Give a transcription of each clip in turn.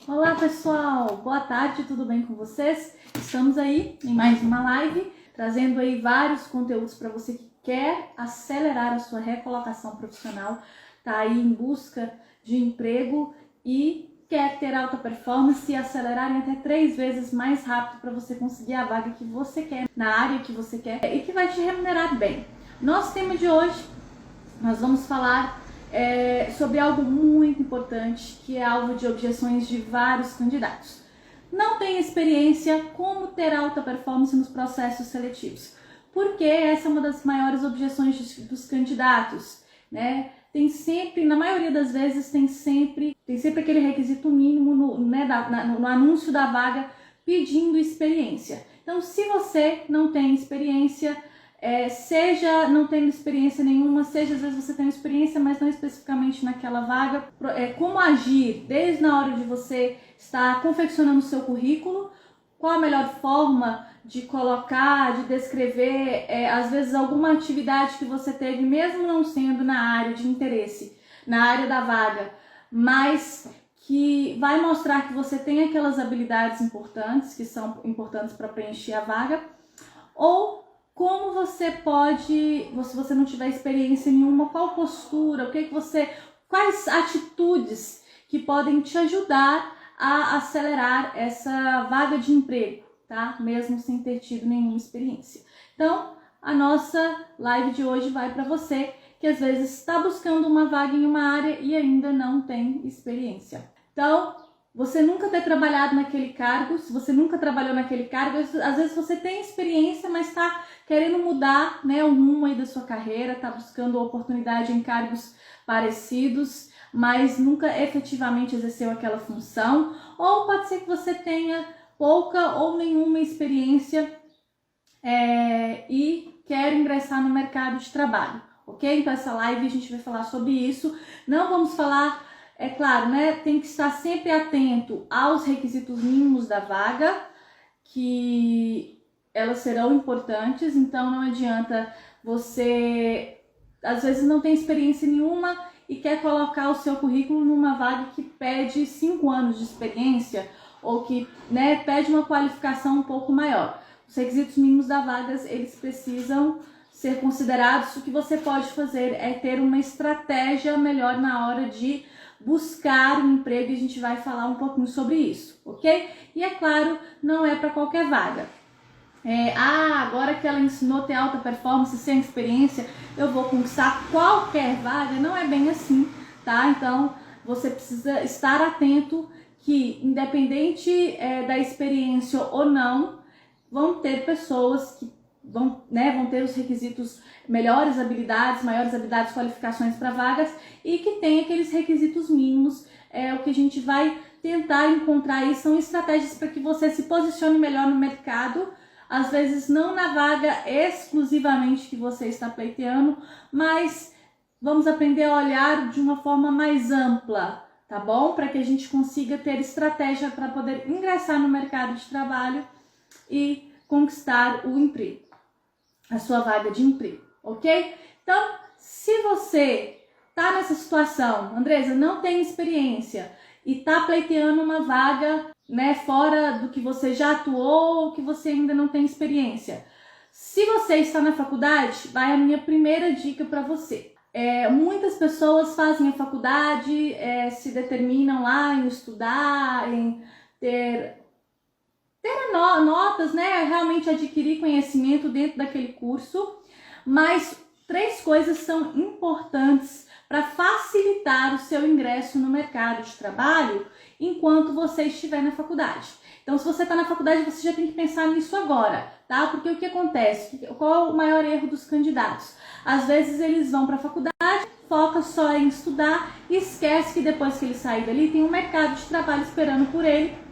Olá pessoal, boa tarde, tudo bem com vocês? Estamos aí em mais uma live, trazendo aí vários conteúdos para você que quer acelerar a sua recolocação profissional, tá aí em busca de emprego e quer ter alta performance e acelerar em até 3 vezes mais rápido para você conseguir a vaga que você quer, na área que você quer e que vai te remunerar bem. Nosso tema de hoje, nós vamos falar sobre algo muito importante, que é alvo de objeções de vários candidatos. Não tem experiência, como ter alta performance nos processos seletivos? Porque essa é uma das maiores objeções dos candidatos, né? Tem sempre, na maioria das vezes, tem sempre aquele requisito mínimo no anúncio da vaga pedindo experiência. Então, se você não tem experiência, seja não tendo experiência nenhuma, seja às vezes você tem experiência, mas não especificamente naquela vaga, como agir desde na hora de você estar confeccionando o seu currículo, qual a melhor forma de colocar, de descrever, às vezes alguma atividade que você teve, mesmo não sendo na área de interesse, na área da vaga, mas que vai mostrar que você tem aquelas habilidades importantes, que são importantes para preencher a vaga, ou como você pode, se você não tiver experiência nenhuma, qual postura, quais atitudes que podem te ajudar a acelerar essa vaga de emprego, tá? Mesmo sem ter tido nenhuma experiência. Então, a nossa live de hoje vai para você que às vezes está buscando uma vaga em uma área e ainda não tem experiência. Então, você nunca ter trabalhado naquele cargo, se você nunca trabalhou naquele cargo, às vezes você tem experiência, mas está querendo mudar, né, o rumo aí da sua carreira, está buscando oportunidade em cargos parecidos, mas nunca efetivamente exerceu aquela função, ou pode ser que você tenha pouca ou nenhuma experiência e quer ingressar no mercado de trabalho, ok? Então essa live a gente vai falar sobre isso, não vamos falar... É claro, né? Tem que estar sempre atento aos requisitos mínimos da vaga, que elas serão importantes, então não adianta você, às vezes, não tem experiência nenhuma e quer colocar o seu currículo numa vaga que pede 5 anos de experiência ou que, né, pede uma qualificação um pouco maior. Os requisitos mínimos da vaga, eles precisam ser considerados. O que você pode fazer é ter uma estratégia melhor na hora de buscar um emprego, e a gente vai falar um pouquinho sobre isso, ok? E é claro, não é para qualquer vaga. Agora que ela ensinou a ter alta performance sem experiência, eu vou conquistar qualquer vaga. Não é bem assim, tá? Então, você precisa estar atento que, independente da experiência ou não, vão ter pessoas que vão ter os requisitos, melhores habilidades, maiores habilidades, qualificações para vagas e que tem aqueles requisitos mínimos. O que a gente vai tentar encontrar aí são estratégias para que você se posicione melhor no mercado, às vezes não na vaga exclusivamente que você está pleiteando, mas vamos aprender a olhar de uma forma mais ampla, tá bom? Para que a gente consiga ter estratégia para poder ingressar no mercado de trabalho e conquistar o emprego, a sua vaga de emprego, ok? Então, se você tá nessa situação, Andresa, não tem experiência e tá pleiteando uma vaga, né, fora do que você já atuou ou que você ainda não tem experiência. Se você está na faculdade, vai a minha primeira dica para você. Muitas pessoas fazem a faculdade, se determinam lá em estudar, em ter notas, né, realmente adquirir conhecimento dentro daquele curso, mas 3 coisas são importantes para facilitar o seu ingresso no mercado de trabalho enquanto você estiver na faculdade. Então, se você está na faculdade, você já tem que pensar nisso agora, tá? Porque o que acontece? Qual é o maior erro dos candidatos? Às vezes eles vão para a faculdade, foca só em estudar e esquece que depois que ele sair dali tem um mercado de trabalho esperando por ele,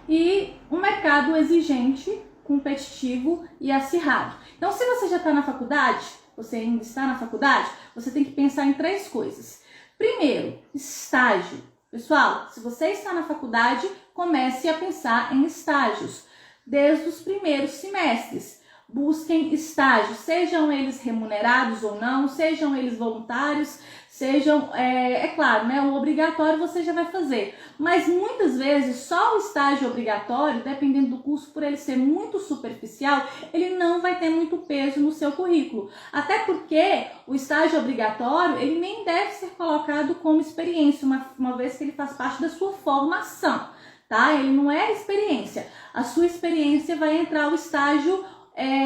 e um mercado exigente, competitivo e acirrado. Então, se você já está na faculdade, você ainda está na faculdade, você tem que pensar em 3 coisas. Primeiro, estágio. Pessoal, se você está na faculdade, comece a pensar em estágios desde os primeiros semestres. busquem estágios, sejam eles remunerados ou não, sejam eles voluntários, sejam, é claro, né, o obrigatório você já vai fazer, mas muitas vezes só o estágio obrigatório, dependendo do curso, por ele ser muito superficial, ele não vai ter muito peso no seu currículo, até porque o estágio obrigatório, ele nem deve ser colocado como experiência, uma vez que ele faz parte da sua formação, tá? Ele não é experiência, a sua experiência vai entrar o estágio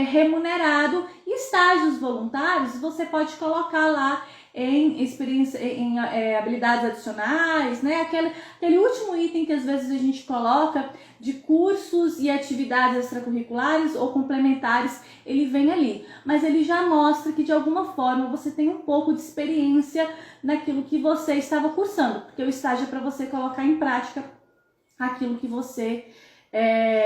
remunerado, e estágios voluntários você pode colocar lá em experiência, em habilidades adicionais, né? Aquele último item que às vezes a gente coloca de cursos e atividades extracurriculares ou complementares, ele vem ali, mas ele já mostra que de alguma forma você tem um pouco de experiência naquilo que você estava cursando, porque o estágio é para você colocar em prática aquilo que você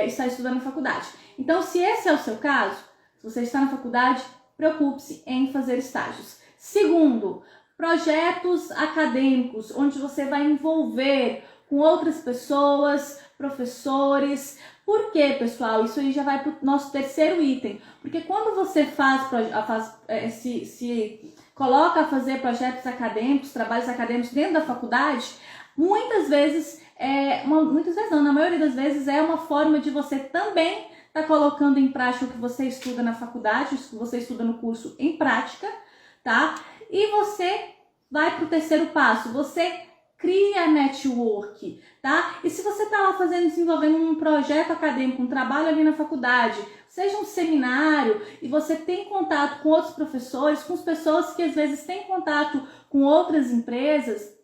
está estudando na faculdade. Então, se esse é o seu caso, se você está na faculdade, preocupe-se em fazer estágios. Segundo, projetos acadêmicos, onde você vai envolver com outras pessoas, professores. Por quê, pessoal? Isso aí já vai para o nosso terceiro item. Porque quando você se coloca a fazer projetos acadêmicos, trabalhos acadêmicos dentro da faculdade, muitas vezes não, na maioria das vezes é uma forma de você também estar colocando em prática o que você estuda na faculdade, o que você estuda no curso em prática, tá? E você vai para o terceiro passo, você cria network, tá? E se você está lá desenvolvendo um projeto acadêmico, um trabalho ali na faculdade, seja um seminário, e você tem contato com outros professores, com as pessoas que às vezes têm contato com outras empresas,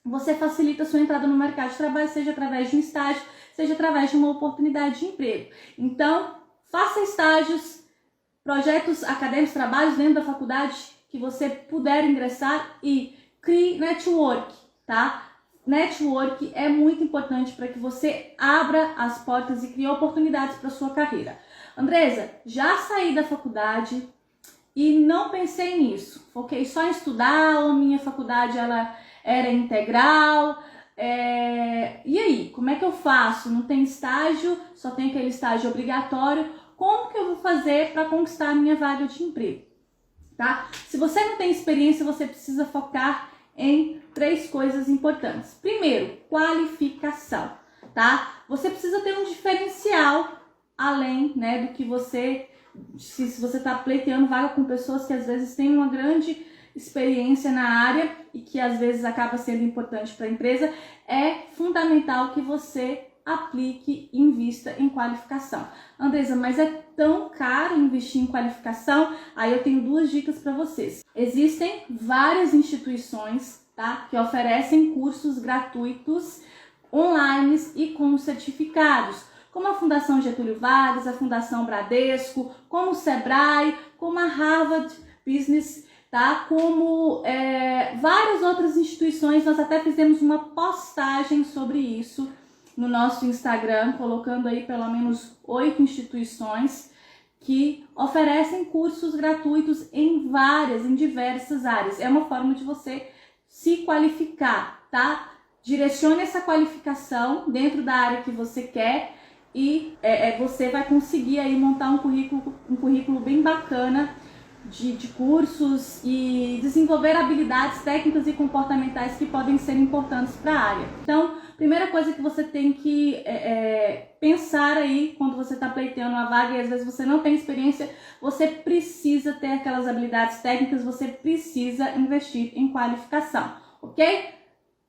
você facilita a sua entrada no mercado de trabalho, seja através de um estágio, seja através de uma oportunidade de emprego. Então, faça estágios, projetos acadêmicos, trabalhos dentro da faculdade que você puder ingressar e crie network, tá? Network é muito importante para que você abra as portas e crie oportunidades para a sua carreira. Andresa, já saí da faculdade e não pensei nisso. Foquei só em estudar, ou minha faculdade ela era integral. E aí, como é que eu faço? Não tem estágio, só tem aquele estágio obrigatório. Como que eu vou fazer para conquistar a minha vaga de emprego? Tá? Se você não tem experiência, você precisa focar em 3 coisas importantes. Primeiro, qualificação, tá? Você precisa ter um diferencial além, né, do que você... Se você está pleiteando vaga com pessoas que às vezes têm uma grande experiência na área e que às vezes acaba sendo importante para a empresa, é fundamental que você aplique e invista em qualificação. Andresa, mas é tão caro investir em qualificação? Aí eu tenho 2 dicas para vocês. Existem várias instituições, tá, que oferecem cursos gratuitos, online e com certificados, como a Fundação Getúlio Vargas, a Fundação Bradesco, como o Sebrae, como a Harvard Business, tá? Como várias outras instituições. Nós até fizemos uma postagem sobre isso no nosso Instagram, colocando aí pelo menos 8 instituições que oferecem cursos gratuitos em diversas áreas. É uma forma de você se qualificar, tá? Direcione essa qualificação dentro da área que você quer e você vai conseguir aí montar um currículo bem bacana de cursos e desenvolver habilidades técnicas e comportamentais que podem ser importantes para a área. Então, primeira coisa que você tem que pensar aí quando você está pleiteando uma vaga e às vezes você não tem experiência, você precisa ter aquelas habilidades técnicas, você precisa investir em qualificação, ok?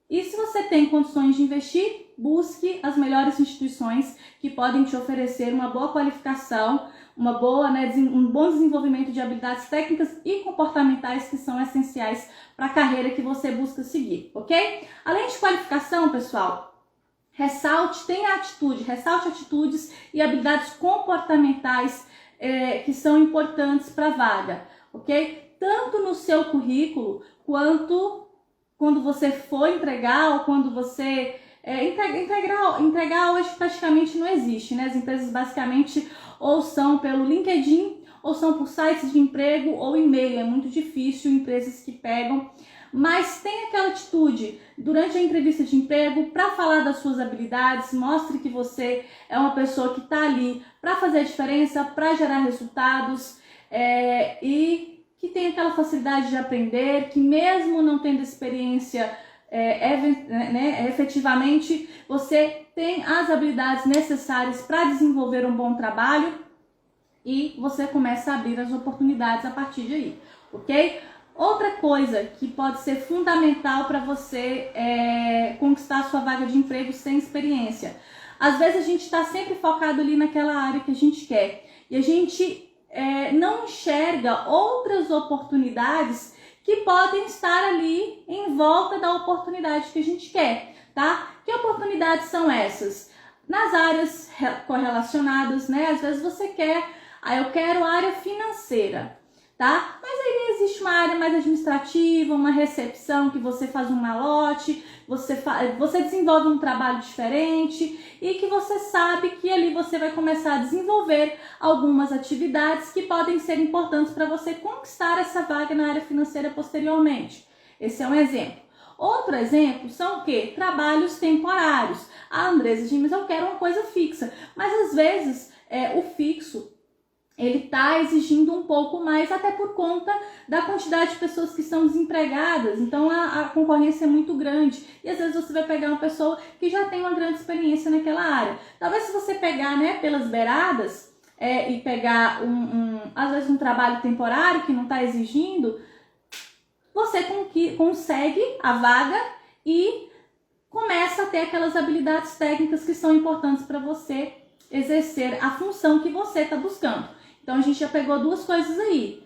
E se você tem condições de investir, busque as melhores instituições que podem te oferecer uma boa qualificação, um bom desenvolvimento de habilidades técnicas e comportamentais que são essenciais para a carreira que você busca seguir, ok? Além de qualificação, pessoal, ressalte atitudes e habilidades comportamentais que são importantes para a vaga, ok? Tanto no seu currículo quanto quando você for entregar ou quando você... entregar hoje praticamente não existe, né? As empresas basicamente ou são pelo LinkedIn, ou são por sites de emprego ou e-mail. É muito difícil empresas que pegam, mas tenha aquela atitude durante a entrevista de emprego para falar das suas habilidades, mostre que você é uma pessoa que está ali para fazer a diferença, para gerar resultados e que tem aquela facilidade de aprender, que mesmo não tendo experiência efetivamente, você tem as habilidades necessárias para desenvolver um bom trabalho e você começa a abrir as oportunidades a partir de aí, ok? Outra coisa que pode ser fundamental para você conquistar a sua vaga de emprego sem experiência. Às vezes a gente está sempre focado ali naquela área que a gente quer e a gente não enxerga outras oportunidades que podem estar ali em volta da oportunidade que a gente quer, tá? Que oportunidades são essas? Nas áreas correlacionadas, né? Às vezes você quer, eu quero área financeira, tá? Mas aí existe uma área mais administrativa, uma recepção que você faz um malote, você desenvolve um trabalho diferente e que você sabe que ali você vai começar a desenvolver algumas atividades que podem ser importantes para você conquistar essa vaga na área financeira posteriormente. Esse é um exemplo. Outro exemplo são o quê? Trabalhos temporários. Andresa, mas eu quero uma coisa fixa. Mas às vezes o fixo ele está exigindo um pouco mais, até por conta da quantidade de pessoas que estão desempregadas. Então a concorrência é muito grande e às vezes você vai pegar uma pessoa que já tem uma grande experiência naquela área. Talvez se você pegar pelas beiradas e pegar às vezes um trabalho temporário que não está exigindo, você consegue a vaga e começa a ter aquelas habilidades técnicas que são importantes para você exercer a função que você está buscando. Então, a gente já pegou duas coisas aí.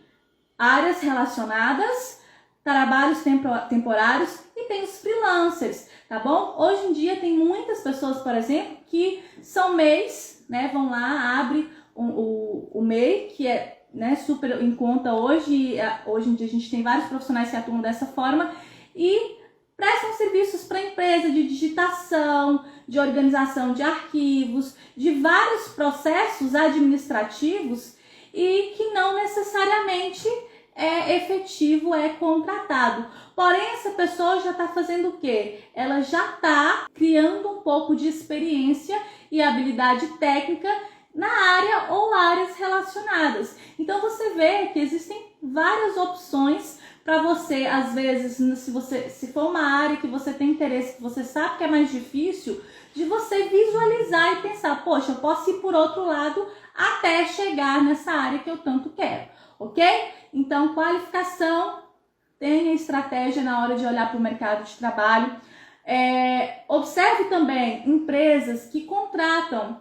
Áreas relacionadas, trabalhos temporários e tem os freelancers, tá bom? Hoje em dia tem muitas pessoas, por exemplo, que são MEIs, né? Vão lá, abre o MEI, que é super em conta hoje. Hoje em dia a gente tem vários profissionais que atuam dessa forma e prestam serviços para a empresa de digitação, de organização de arquivos, de vários processos administrativos e que não necessariamente é efetivo, é contratado. Porém, essa pessoa já está fazendo o quê? Ela já está criando um pouco de experiência e habilidade técnica na área ou áreas relacionadas. Então, você vê que existem várias opções para você, às vezes, se for uma área que você tem interesse, que você sabe que é mais difícil, de você visualizar e pensar, poxa, eu posso ir por outro lado até chegar nessa área que eu tanto quero, ok? Então, qualificação, tenha estratégia na hora de olhar para o mercado de trabalho. Observe também empresas que contratam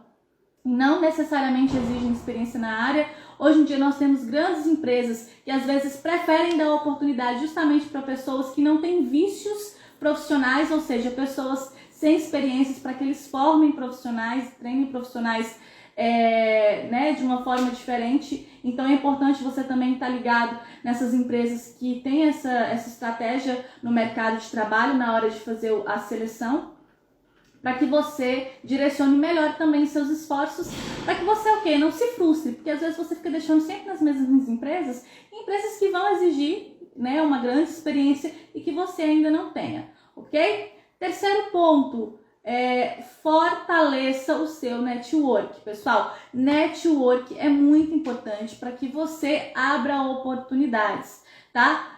e não necessariamente exigem experiência na área. Hoje em dia nós temos grandes empresas que às vezes preferem dar oportunidade justamente para pessoas que não têm vícios profissionais, ou seja, pessoas sem experiências, para que eles formem profissionais, treinem profissionais de uma forma diferente. Então é importante você também estar ligado nessas empresas que têm essa estratégia no mercado de trabalho na hora de fazer a seleção, para que você direcione melhor também seus esforços, para que você não se frustre, porque às vezes você fica deixando sempre nas mesmas empresas que vão exigir uma grande experiência e que você ainda não tenha, ok? Terceiro ponto, fortaleça o seu network. Pessoal, network é muito importante para que você abra oportunidades, tá?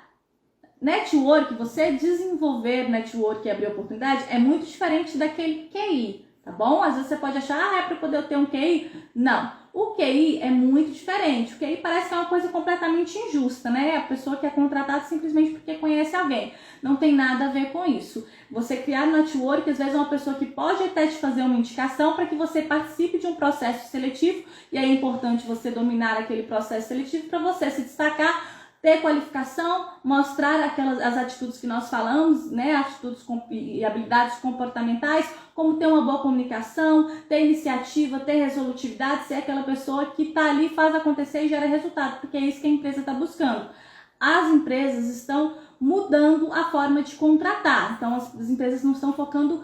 Network, você desenvolver network e abrir oportunidade é muito diferente daquele QI, tá bom? Às vezes você pode achar, é para poder ter um QI. Não, o QI é muito diferente. O QI parece que é uma coisa completamente injusta, né? A pessoa que é contratada simplesmente porque conhece alguém. Não tem nada a ver com isso. Você criar network, às vezes é uma pessoa que pode até te fazer uma indicação para que você participe de um processo seletivo, e aí é importante você dominar aquele processo seletivo para você se destacar, ter qualificação, mostrar as atitudes que nós falamos, atitudes e habilidades comportamentais, como ter uma boa comunicação, ter iniciativa, ter resolutividade, ser aquela pessoa que está ali, faz acontecer e gera resultado, porque é isso que a empresa está buscando. As empresas estão mudando a forma de contratar, então as empresas não estão focando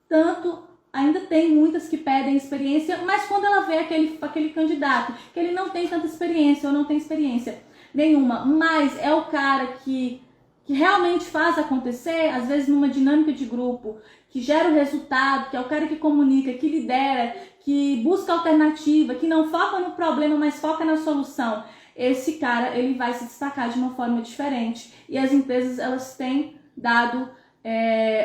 tanto. Ainda tem muitas que pedem experiência, mas quando ela vê aquele candidato, que ele não tem tanta experiência ou não tem experiência nenhuma, mas é o cara que que realmente faz acontecer, às vezes numa dinâmica de grupo, que gera o resultado, que é o cara que comunica, que lidera, que busca alternativa, que não foca no problema, mas foca na solução, esse cara ele vai se destacar de uma forma diferente. E as empresas elas têm dado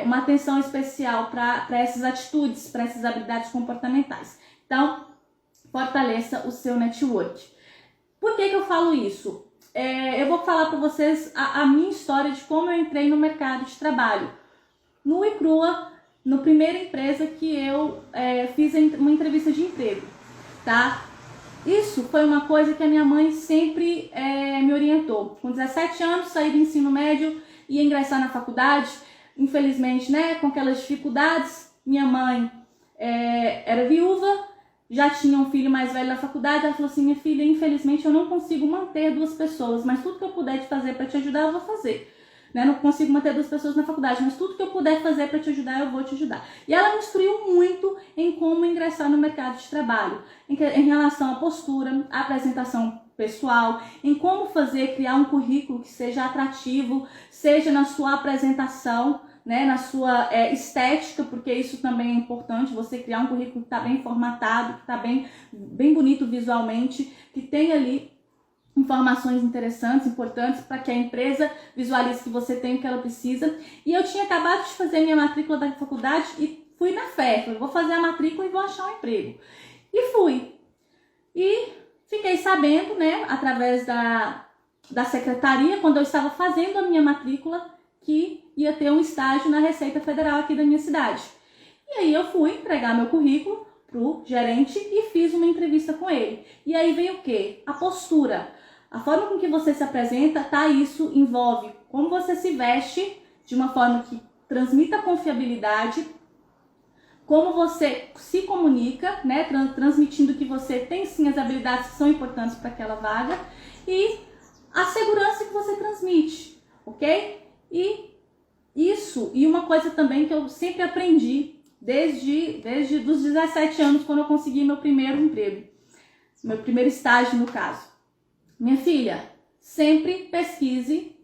uma atenção especial para essas atitudes, para essas habilidades comportamentais. Então, fortaleça o seu network. Por que eu falo isso? Eu vou falar para vocês a minha história de como eu entrei no mercado de trabalho. No Icrua, na primeira empresa que eu fiz uma entrevista de emprego, tá? Isso foi uma coisa que a minha mãe sempre me orientou. Com 17 anos, saí do ensino médio, ia ingressar na faculdade. Infelizmente, né, com aquelas dificuldades, minha mãe era viúva, já tinha um filho mais velho na faculdade. Ela falou assim: minha filha, infelizmente eu não consigo manter duas pessoas, mas tudo que eu puder te fazer para te ajudar, eu vou fazer. Né? Não consigo manter duas pessoas na faculdade, mas tudo que eu puder fazer para te ajudar, eu vou te ajudar. E ela me instruiu muito em como ingressar no mercado de trabalho, em relação à postura, à apresentação pessoal, em como criar um currículo que seja atrativo, seja na sua apresentação, né, na sua estética, porque isso também é importante, você criar um currículo que está bem formatado, que está bem bonito visualmente, que tem ali informações interessantes, importantes, para que a empresa visualize que você tem o que ela precisa. E eu tinha acabado de fazer minha matrícula da faculdade e fui na fé, falei, vou fazer a matrícula e vou achar um emprego. E fui. E fiquei sabendo, né, através da secretaria, quando eu estava fazendo a minha matrícula, que ia ter um estágio na Receita Federal aqui da minha cidade. E aí eu fui entregar meu currículo pro gerente e fiz uma entrevista com ele. E aí vem o quê? A postura. A forma com que você se apresenta, tá? Isso envolve como você se veste de uma forma que transmita confiabilidade, como você se comunica, né? Transmitindo que você tem sim as habilidades que são importantes para aquela vaga e a segurança que você transmite, ok? E isso, e uma coisa também que eu sempre aprendi desde os 17 anos, quando eu consegui meu primeiro emprego, meu primeiro estágio no caso. Minha filha, sempre pesquise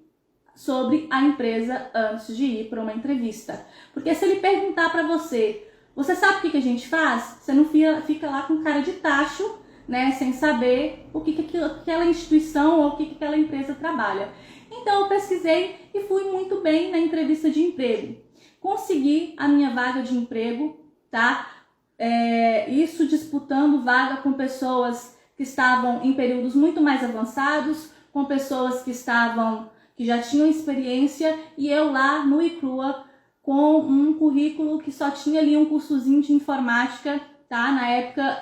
sobre a empresa antes de ir para uma entrevista. Porque se ele perguntar para você, você sabe o que a gente faz? Você não fica lá com cara de tacho, né, sem saber o que aquela instituição ou o que aquela empresa trabalha. Então eu pesquisei e fui muito bem na entrevista de emprego. Consegui a minha vaga de emprego, tá? Isso disputando vaga com pessoas que estavam em períodos muito mais avançados, com pessoas que já tinham experiência, e eu lá no Icrua com um currículo que só tinha ali um cursozinho de informática, tá? Na época,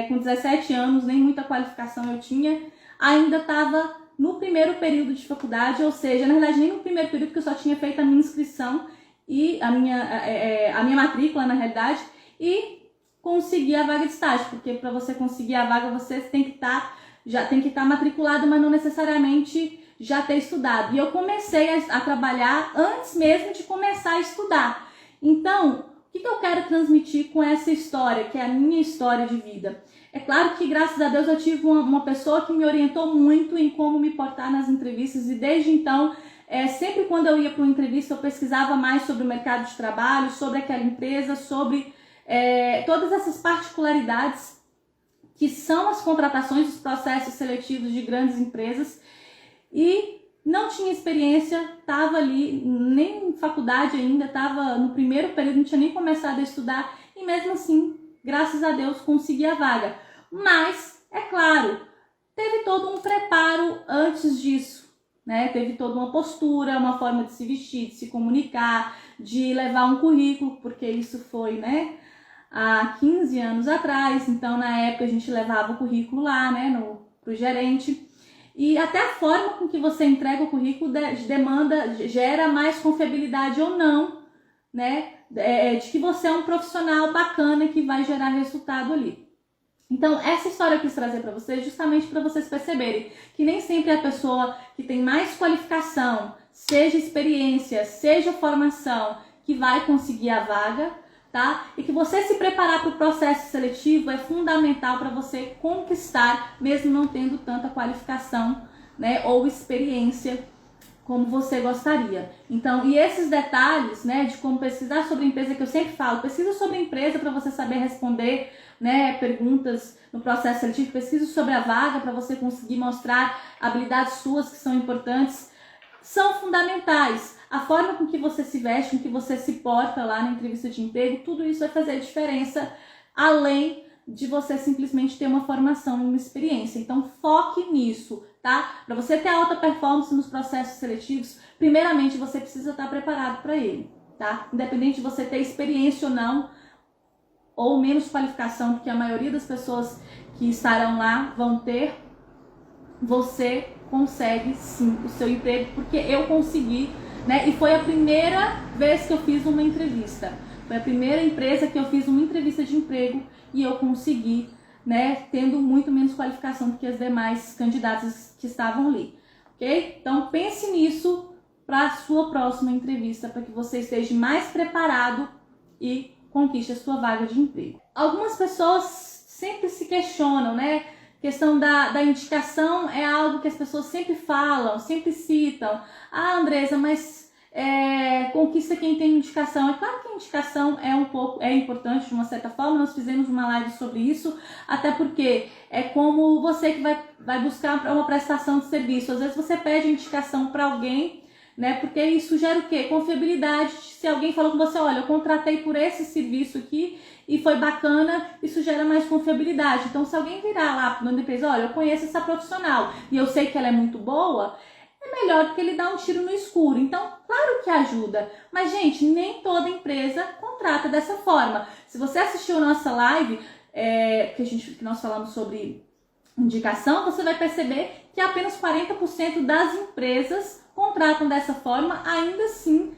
com 17 anos, nem muita qualificação eu tinha, ainda estava no primeiro período de faculdade, ou seja, na verdade nem no primeiro período, porque eu só tinha feito a minha inscrição e a minha matrícula, na realidade, e consegui a vaga de estágio, porque para você conseguir a vaga você já tem que estar matriculado, mas não necessariamente já ter estudado. E eu comecei a trabalhar antes mesmo de começar a estudar. Então, o que eu quero transmitir com essa história, que é a minha história de vida? É claro que, graças a Deus, eu tive uma pessoa que me orientou muito em como me portar nas entrevistas, e desde então, sempre quando eu ia para uma entrevista, eu pesquisava mais sobre o mercado de trabalho, sobre aquela empresa, sobre todas essas particularidades que são as contratações, os processos seletivos de grandes empresas, e não tinha experiência, estava ali, nem em faculdade ainda, estava no primeiro período, não tinha nem começado a estudar, e mesmo assim, graças a Deus, consegui a vaga. Mas, é claro, teve todo um preparo antes disso, né? Teve toda uma postura, uma forma de se vestir, de se comunicar, de levar um currículo, porque isso foi, né, há 15 anos atrás. Então, na época, a gente levava o currículo lá, né, pro gerente. E até a forma com que você entrega o currículo gera mais confiabilidade ou não, né, de que você é um profissional bacana que vai gerar resultado ali. Então, essa história eu quis trazer para vocês justamente para vocês perceberem que nem sempre a pessoa que tem mais qualificação, seja experiência, seja formação, que vai conseguir a vaga, tá? E que você se preparar para o processo seletivo é fundamental para você conquistar, mesmo não tendo tanta qualificação, né, ou experiência como você gostaria. Então, e esses detalhes, né, de como pesquisar sobre a empresa, que eu sempre falo, pesquisa sobre a empresa para você saber responder, né, perguntas no processo seletivo, pesquisa sobre a vaga para você conseguir mostrar habilidades suas que são importantes, são fundamentais. A forma com que você se veste, com que você se porta lá na entrevista de emprego, tudo isso vai fazer diferença, além de você simplesmente ter uma formação e uma experiência. Então, foque nisso, tá? Para você ter alta performance nos processos seletivos, primeiramente você precisa estar preparado para ele, tá? Independente de você ter experiência ou não, ou menos qualificação, porque a maioria das pessoas que estarão lá vão ter, você consegue sim o seu emprego, porque eu consegui, né? E foi a primeira vez que eu fiz uma entrevista. Foi a primeira empresa que eu fiz uma entrevista de emprego e eu consegui, né, tendo muito menos qualificação do que as demais candidatas que estavam ali, ok? Então pense nisso para a sua próxima entrevista, para que você esteja mais preparado e conquiste a sua vaga de emprego. Algumas pessoas sempre se questionam, né? A questão da indicação é algo que as pessoas sempre falam, sempre citam. Ah, Andressa, mas conquista quem tem indicação. É claro que a indicação é importante de uma certa forma, nós fizemos uma live sobre isso, até porque é como você que vai buscar uma prestação de serviço. Às vezes você pede indicação para alguém, né? Porque isso gera o quê? Confiabilidade. Se alguém falou com você, olha, eu contratei por esse serviço aqui e foi bacana, isso gera mais confiabilidade. Então, se alguém virar lá para uma empresa, olha, eu conheço essa profissional e eu sei que ela é muito boa, é melhor do que ele dar um tiro no escuro. Então, claro que ajuda. Mas, gente, nem toda empresa contrata dessa forma. Se você assistiu a nossa live, que nós falamos sobre indicação, você vai perceber que apenas 40% das empresas contratam dessa forma. Ainda assim,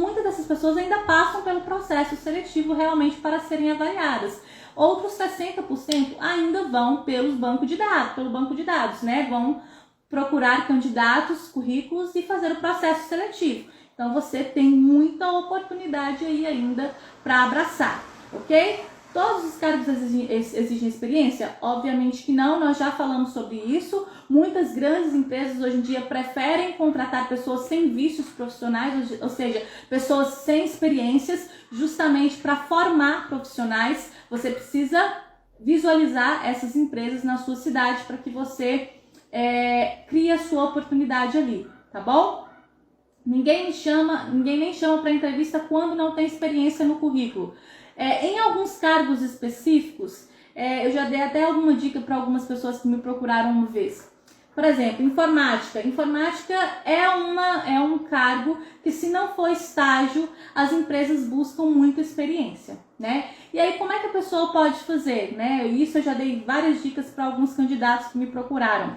muitas dessas pessoas ainda passam pelo processo seletivo realmente para serem avaliadas. Outros 60% ainda vão pelo banco de dados, né? Vão procurar candidatos, currículos e fazer o processo seletivo. Então você tem muita oportunidade aí ainda para abraçar, ok? Todos os cargos exigem experiência? Obviamente que não, nós já falamos sobre isso. Muitas grandes empresas hoje em dia preferem contratar pessoas sem vícios profissionais, ou seja, pessoas sem experiências, justamente para formar profissionais. Você precisa visualizar essas empresas na sua cidade para que você crie a sua oportunidade ali, tá bom? Ninguém nem chama para entrevista quando não tem experiência no currículo. Em alguns cargos específicos, eu já dei até alguma dica para algumas pessoas que me procuraram uma vez. Por exemplo, informática. Informática é um cargo que, se não for estágio, as empresas buscam muita experiência, né? E aí, como é que a pessoa pode fazer, né? Isso eu já dei várias dicas para alguns candidatos que me procuraram.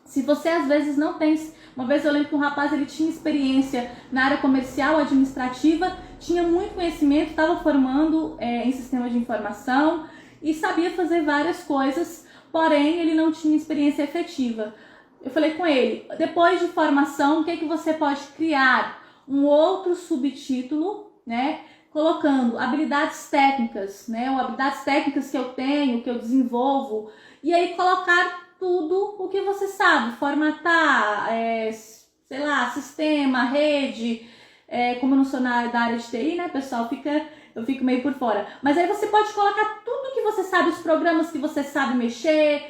Se você às vezes não tem... Uma vez eu lembro que um rapaz, ele tinha experiência na área comercial, administrativa, tinha muito conhecimento, estava formando em sistemas de informação e sabia fazer várias coisas, porém ele não tinha experiência efetiva. Eu falei com ele, depois de formação, o que é que você pode criar? Um outro subtítulo, né? Colocando habilidades técnicas, né? Ou habilidades técnicas que eu tenho, que eu desenvolvo, e aí colocar tudo o que você sabe, formatar, sei lá, sistema, rede, como eu não sou da área de TI, né, pessoal, eu fico meio por fora. Mas aí você pode colocar tudo que você sabe, os programas que você sabe mexer,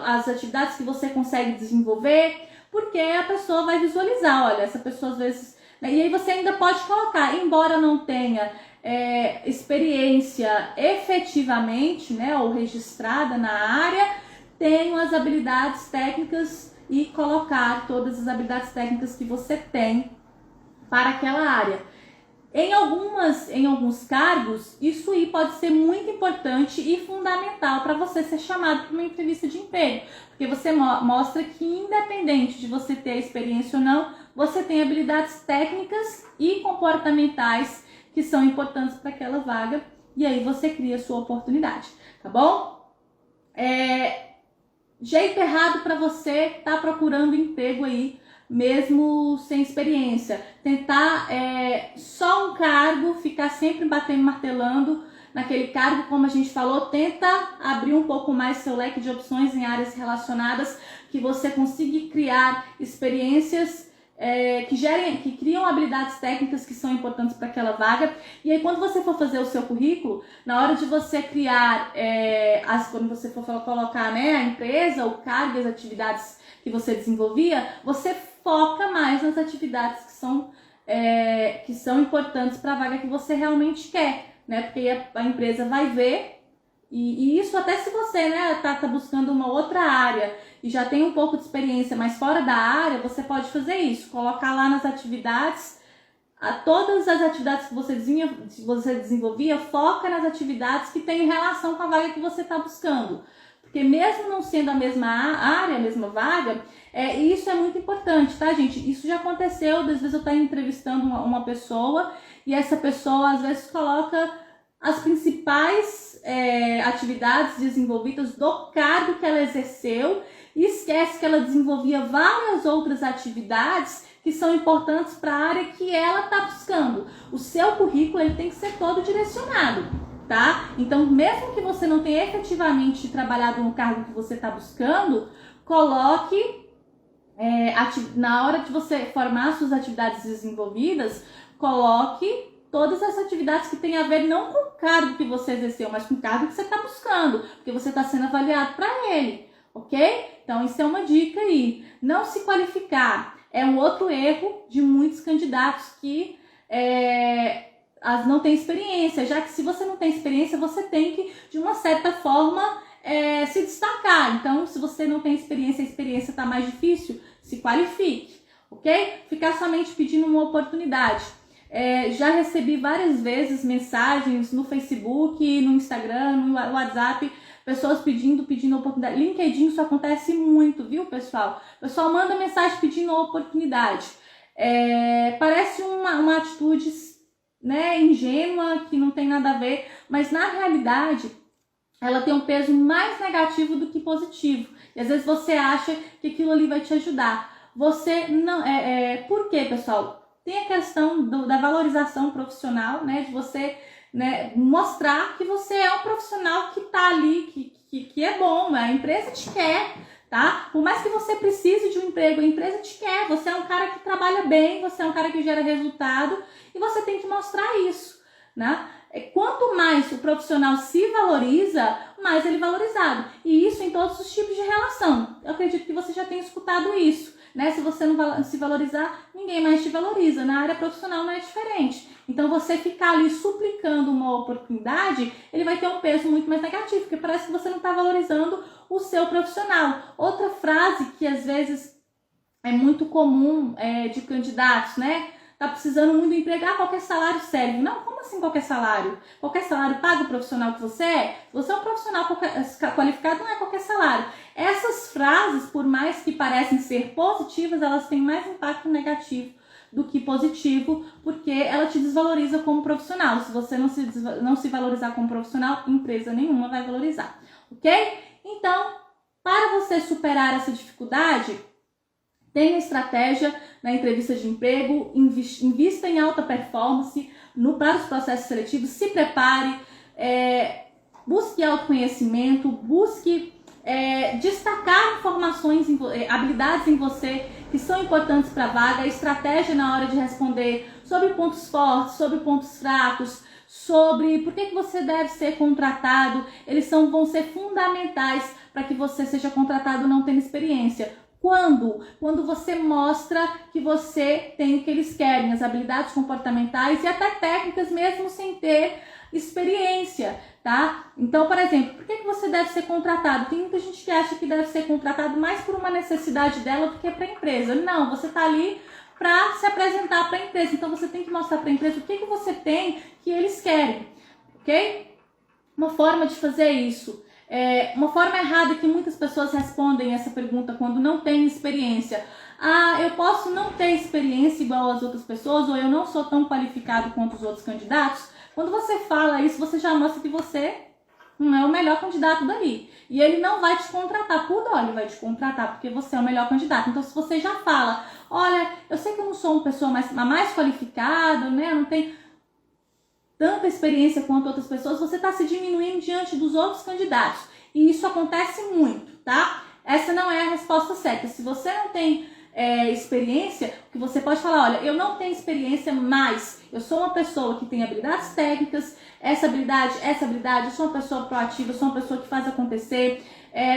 as atividades que você consegue desenvolver, porque a pessoa vai visualizar, olha, essa pessoa às vezes... Né, e aí você ainda pode colocar, embora não tenha experiência efetivamente, né, ou registrada na área, tenho as habilidades técnicas e colocar todas as habilidades técnicas que você tem para aquela área. Em alguns cargos, isso aí pode ser muito importante e fundamental para você ser chamado para uma entrevista de emprego, porque você mostra que, independente de você ter experiência ou não, você tem habilidades técnicas e comportamentais que são importantes para aquela vaga, e aí você cria a sua oportunidade, tá bom? Jeito errado para você estar procurando emprego aí, mesmo sem experiência. Tentar só um cargo, ficar sempre batendo, martelando naquele cargo, como a gente falou, tenta abrir um pouco mais seu leque de opções em áreas relacionadas, que você consiga criar experiências que criam habilidades técnicas que são importantes para aquela vaga. E aí, quando você for fazer o seu currículo, na hora de você criar, quando você for colocar, né, a empresa, o cargo e as atividades que você desenvolvia, você foca mais nas atividades que são importantes para a vaga que você realmente quer, né? Porque a empresa vai ver. E isso até se você, né, tá buscando uma outra área e já tem um pouco de experiência, mas fora da área, você pode fazer isso, colocar lá nas atividades, todas as atividades que você desenvolvia, foca nas atividades que têm relação com a vaga que você está buscando. Porque mesmo não sendo a mesma área, a mesma vaga, isso é muito importante, tá, gente? Isso já aconteceu, às vezes eu estou entrevistando uma pessoa e essa pessoa às vezes coloca as principais atividades desenvolvidas do cargo que ela exerceu e esquece que ela desenvolvia várias outras atividades que são importantes para a área que ela está buscando. O seu currículo ele tem que ser todo direcionado, tá? Então, mesmo que você não tenha efetivamente trabalhado no cargo que você está buscando, coloque, na hora de você formar suas atividades desenvolvidas, coloque todas as atividades que têm a ver não com o cargo que você exerceu, mas com o cargo que você está buscando, porque você está sendo avaliado para ele, ok? Então, isso é uma dica aí. Não se qualificar é um outro erro de muitos candidatos que não têm experiência, já que se você não tem experiência, você tem que, de uma certa forma, se destacar. Então, se você não tem experiência, a experiência está mais difícil, se qualifique, ok? Ficar somente pedindo uma oportunidade. Já recebi várias vezes mensagens no Facebook, no Instagram, no WhatsApp, pessoas pedindo oportunidade. LinkedIn isso acontece muito, viu, pessoal? O pessoal manda mensagem pedindo oportunidade. Parece uma atitude, né, ingênua, que não tem nada a ver, mas na realidade ela tem um peso mais negativo do que positivo. E às vezes você acha que aquilo ali vai te ajudar. Você não... Por quê, pessoal? Tem a questão da valorização profissional, né? De você, né, mostrar que você é um profissional que tá ali, que é bom, a empresa te quer, tá? Por mais que você precise de um emprego, a empresa te quer. Você é um cara que trabalha bem, você é um cara que gera resultado e você tem que mostrar isso, né? Quanto mais o profissional se valoriza, mais ele é valorizado. E isso em todos os tipos de relação. Eu acredito que você já tenha escutado isso. Né? Se você não se valorizar, ninguém mais te valoriza. Na área profissional não é diferente. Então, você ficar ali suplicando uma oportunidade, ele vai ter um peso muito mais negativo, porque parece que você não está valorizando o seu profissional. Outra frase que às vezes é muito comum de candidatos, né? Tá precisando muito de emprego, qualquer salário serve. Não, como assim qualquer salário? Qualquer salário paga o profissional que você é? Você é um profissional qualificado, não é qualquer salário. Essas frases, por mais que parecem ser positivas, elas têm mais impacto negativo do que positivo, porque ela te desvaloriza como profissional. Se você não se valorizar como profissional, empresa nenhuma vai valorizar, ok? Então, para você superar essa dificuldade, tenha estratégia na entrevista de emprego, invista em alta performance para os processos seletivos, se prepare, busque autoconhecimento, busque destacar informações, habilidades em você que são importantes para a vaga, estratégia na hora de responder sobre pontos fortes, sobre pontos fracos, sobre por que você deve ser contratado. Eles vão ser fundamentais para que você seja contratado não tendo experiência. Quando você mostra que você tem o que eles querem, as habilidades comportamentais e até técnicas mesmo sem ter experiência, tá? Então, por exemplo, por que você deve ser contratado? Tem muita gente que acha que deve ser contratado mais por uma necessidade dela do que para a empresa. Não, você tá ali para se apresentar para a empresa. Então, você tem que mostrar para a empresa o que você tem que eles querem, ok? Uma forma de fazer isso. Uma forma errada que muitas pessoas respondem essa pergunta quando não têm experiência. Eu posso não ter experiência igual as outras pessoas, ou eu não sou tão qualificado quanto os outros candidatos. Quando você fala isso, você já mostra que você não é o melhor candidato dali. E ele não vai te contratar por dó, ele vai te contratar porque você é o melhor candidato. Então, se você já fala, olha, eu sei que eu não sou uma pessoa mais qualificada, né? Eu não tenho tanta experiência quanto outras pessoas, você está se diminuindo diante dos outros candidatos. E isso acontece muito, tá? essa não é a resposta certa. Se você não tem experiência, que você pode falar, olha, eu não tenho experiência, mas eu sou uma pessoa que tem habilidades técnicas, essa habilidade, eu sou uma pessoa proativa, eu sou uma pessoa que faz acontecer.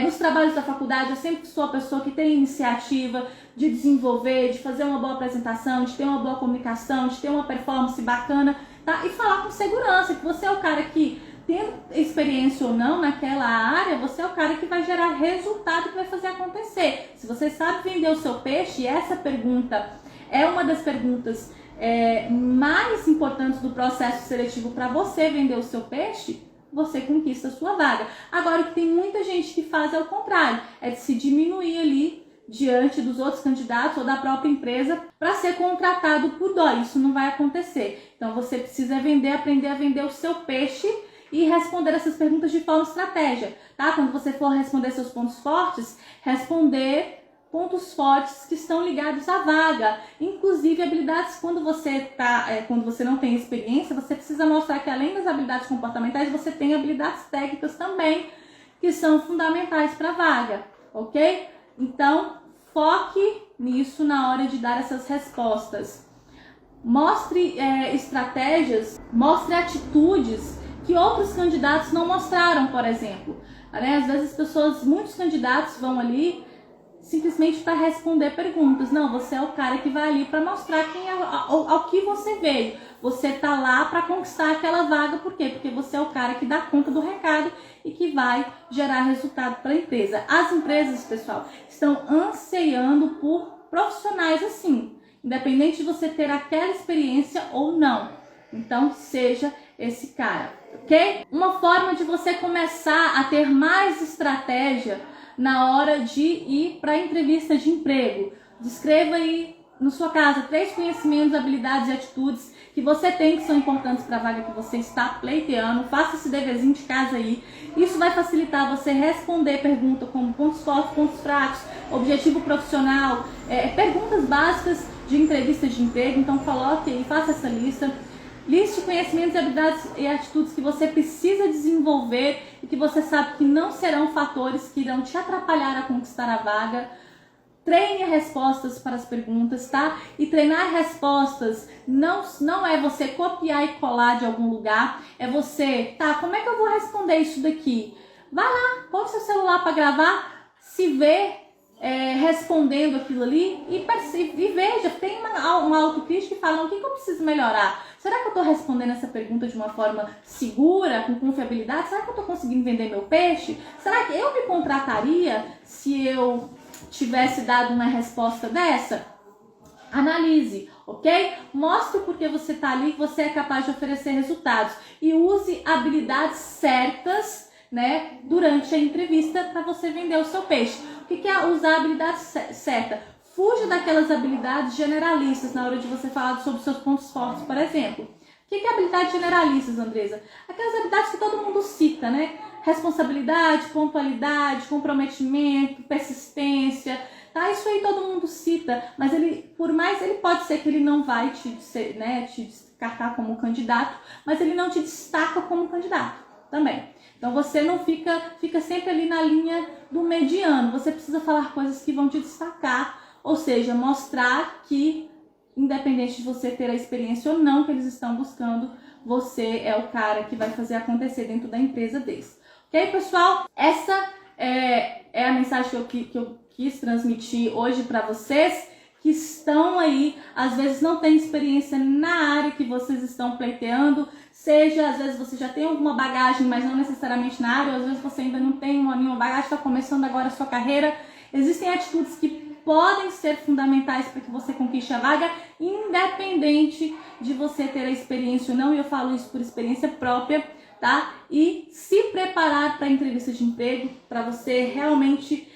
Nos trabalhos da faculdade, eu sempre sou a pessoa que tem iniciativa de desenvolver, de fazer uma boa apresentação, de ter uma boa comunicação, de ter uma performance bacana, tá? E falar com segurança, que você é o cara que, tendo experiência ou não naquela área, você é o cara que vai gerar resultado, que vai fazer acontecer. Se você sabe vender o seu peixe, e essa pergunta é uma das perguntas mais importantes do processo seletivo para você vender o seu peixe, você conquista a sua vaga. Agora, o que tem muita gente que faz é o contrário, é de se diminuir ali diante dos outros candidatos ou da própria empresa para ser contratado por dó. Isso não vai acontecer. Então, você precisa aprender a vender o seu peixe e responder essas perguntas de forma estratégia, tá? Quando você for responder seus pontos fortes, responder pontos fortes que estão ligados à vaga. Inclusive, habilidades, quando você não tem experiência, você precisa mostrar que além das habilidades comportamentais, você tem habilidades técnicas também, que são fundamentais para a vaga, ok? Então, foque nisso na hora de dar essas respostas. Mostre estratégias, mostre atitudes que outros candidatos não mostraram, por exemplo. Às vezes muitos candidatos vão ali simplesmente para responder perguntas. Não, você é o cara que vai ali para mostrar ao que você veio. Você tá lá para conquistar aquela vaga, por quê? Porque você é o cara que dá conta do recado e que vai gerar resultado para a empresa. As empresas, pessoal, estão anseiando por profissionais assim, independente de você ter aquela experiência ou não. Então, seja esse cara, ok? Uma forma de você começar a ter mais estratégia na hora de ir para a entrevista de emprego. Descreva aí na sua casa 3 conhecimentos, habilidades e atitudes que você tem que são importantes para a vaga que você está pleiteando. Faça esse deverzinho de casa aí. Isso vai facilitar você responder perguntas como pontos fortes, pontos fracos, objetivo profissional, perguntas básicas de entrevista de emprego. Então coloque aí, faça essa lista. Liste conhecimentos, habilidades e atitudes que você precisa desenvolver e que você sabe que não serão fatores que irão te atrapalhar a conquistar a vaga. Treine respostas para as perguntas, tá? E treinar respostas não é você copiar e colar de algum lugar, é você, tá, como é que eu vou responder isso daqui? Vai lá, põe seu celular para gravar, se vê respondendo aquilo ali e veja, tem uma autocrítica e fala, o que eu preciso melhorar? Será que eu estou respondendo essa pergunta de uma forma segura, com confiabilidade? Será que eu estou conseguindo vender meu peixe? Será que eu me contrataria se eu tivesse dado uma resposta dessa? Analise, ok? Mostre porque você está ali, que você é capaz de oferecer resultados. E use habilidades certas, né, durante a entrevista para você vender o seu peixe. O que é usar a habilidade certa? Fuja daquelas habilidades generalistas na hora de você falar sobre seus pontos fortes, por exemplo. O que é habilidades generalistas, Andresa? Aquelas habilidades que todo mundo cita, né? Responsabilidade, pontualidade, comprometimento, persistência, tá? Isso aí todo mundo cita, mas pode ser que ele não vai te descartar como candidato, mas ele não te destaca como candidato também. Então você não fica sempre ali na linha do mediano, você precisa falar coisas que vão te destacar, ou seja, mostrar que, independente de você ter a experiência ou não que eles estão buscando, você é o cara que vai fazer acontecer dentro da empresa deles. Ok, pessoal? Essa é a mensagem que eu quis transmitir hoje para vocês que estão aí, às vezes não tem experiência na área que vocês estão pleiteando, seja, às vezes você já tem alguma bagagem, mas não necessariamente na área, ou às vezes você ainda não tem nenhuma bagagem, está começando agora a sua carreira. Existem atitudes que podem ser fundamentais para que você conquiste a vaga, independente de você ter a experiência ou não, e eu falo isso por experiência própria, tá? E se preparar para a entrevista de emprego, para você realmente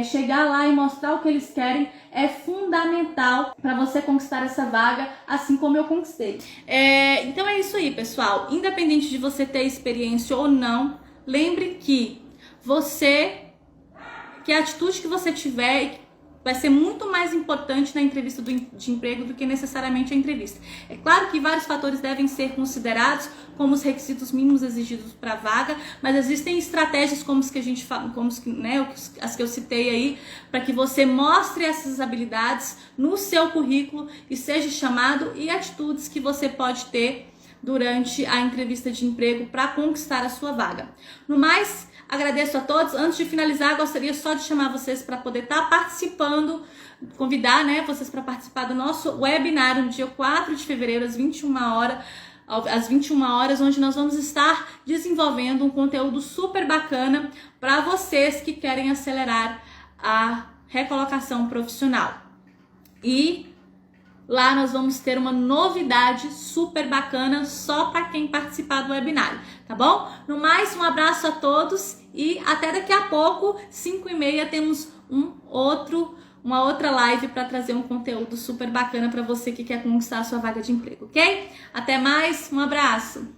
chegar lá e mostrar o que eles querem, é fundamental para você conquistar essa vaga, assim como eu conquistei. Então é isso aí, pessoal. Independente de você ter experiência ou não, lembre que a atitude que você tiver vai ser muito mais importante na entrevista de emprego do que necessariamente a entrevista. É claro que vários fatores devem ser considerados como os requisitos mínimos exigidos para a vaga, mas existem estratégias como as que a gente fala, as que eu citei aí, para que você mostre essas habilidades no seu currículo e seja chamado, e atitudes que você pode ter durante a entrevista de emprego para conquistar a sua vaga. No mais, agradeço a todos. Antes de finalizar, gostaria só de chamar vocês para poder estar participando, convidar, né, vocês para participar do nosso webinário no dia 4 de fevereiro, às 21 horas, onde nós vamos estar desenvolvendo um conteúdo super bacana para vocês que querem acelerar a recolocação profissional. E lá nós vamos ter uma novidade super bacana só para quem participar do webinário, tá bom? No mais, um abraço a todos e até daqui a pouco, 5h30, temos uma outra live para trazer um conteúdo super bacana para você que quer conquistar a sua vaga de emprego, ok? Até mais, um abraço!